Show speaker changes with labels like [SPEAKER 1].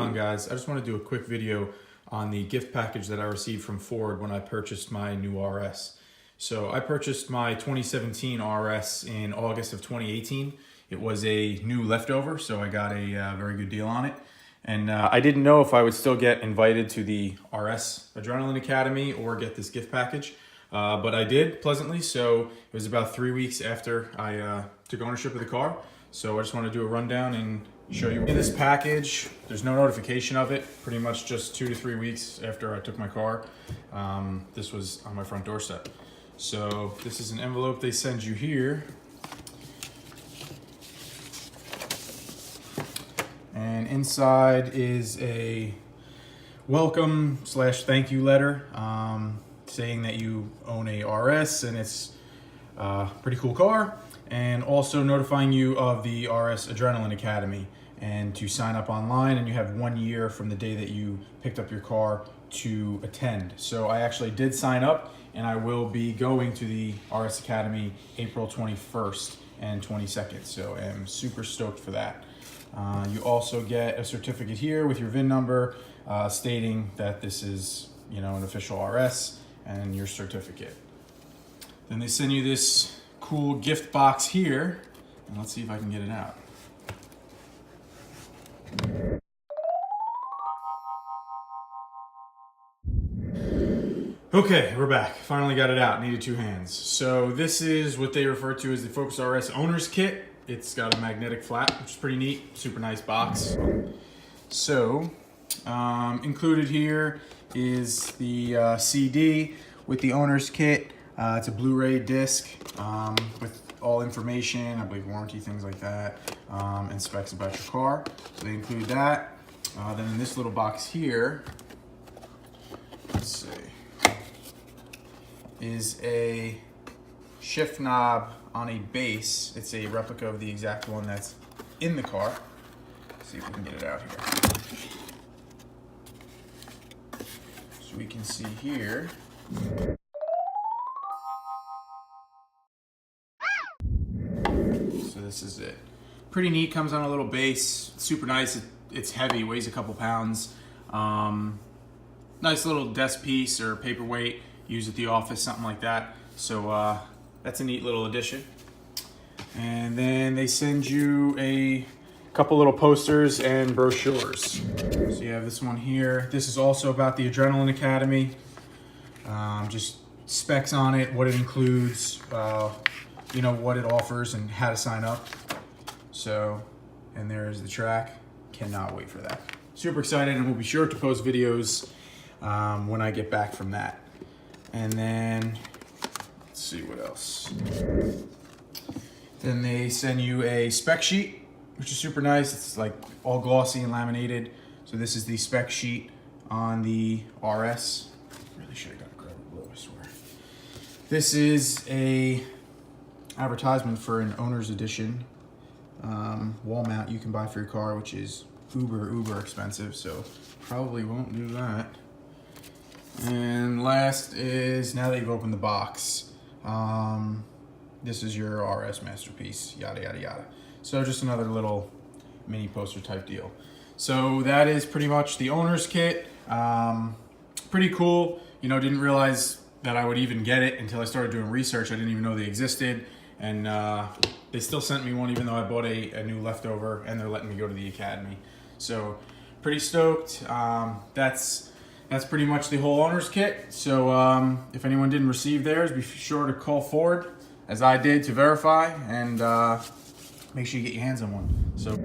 [SPEAKER 1] on, guys? I just want to do a quick video on the gift package that I received from Ford when I purchased my new RS. So I purchased my 2017 RS in August of 2018. It was a new leftover, so I got a very good deal on it. And I didn't know if I would still get invited to the RS Adrenaline Academy or get this gift package. But I did, pleasantly. So it was about 3 weeks after I took ownership of the car. So I just want to do a rundown and show you. In this package, there's no notification of it. Pretty much just 2 to 3 weeks after I took my car. This was on my front doorstep. So this is an envelope they send you here. And inside is a welcome / thank you letter saying that you own a RS and it's a pretty cool car, and also notifying you of the RS Adrenaline Academy and to sign up online, and you have 1 year from the day that you picked up your car to attend. So I actually did sign up, and I will be going to the RS Academy April 21st and 22nd, so I'm super stoked for that. You also get a certificate here with your VIN number stating that this is, an official RS, and your certificate. Then they send you this cool gift box here, and let's see if I can get it out. Okay, we're back. Finally got it out. Needed 2 hands. So this is what they refer to as the Focus RS Owner's Kit. It's got a magnetic flap, which is pretty neat. Super nice box. So included here is the CD with the Owner's Kit. It's a Blu-ray disc with all information, I believe warranty, things like that, and specs about your car. So they include that. Then in this little box here, let's see, is a shift knob on a base. It's a replica of the exact one that's in the car. Let's see if we can get it out here. So we can see here. So this is it. Pretty neat, comes on a little base. Super nice, it's heavy, weighs a couple pounds. Nice little desk piece or paperweight, use at the office, something like that. So that's a neat little addition. And then they send you a couple little posters and brochures. So you have this one here. This is also about the Adrenaline Academy. Just specs on it, what it includes, what it offers and how to sign up. So, and there's the track. Cannot wait for that. Super excited, and we'll be sure to post videos when I get back from that. And then, let's see what else. Then they send you a spec sheet, which is super nice. It's like all glossy and laminated. So this is the spec sheet on the RS. Really should have got a grab below, I swear. This is a advertisement for an owner's edition wall mount you can buy for your car, which is uber expensive, so probably won't do that. And last is, now that you've opened the box, this is your RS masterpiece, yada yada yada. So just another little mini poster type deal. So that is pretty much the owner's kit. Pretty cool. Didn't realize that I would even get it until I started doing research. I didn't even know they existed. And they still sent me one even though I bought a new leftover, and they're letting me go to the academy. So pretty stoked. That's pretty much the whole owner's kit. So if anyone didn't receive theirs, be sure to call Ford, as I did, to verify, and make sure you get your hands on one. So.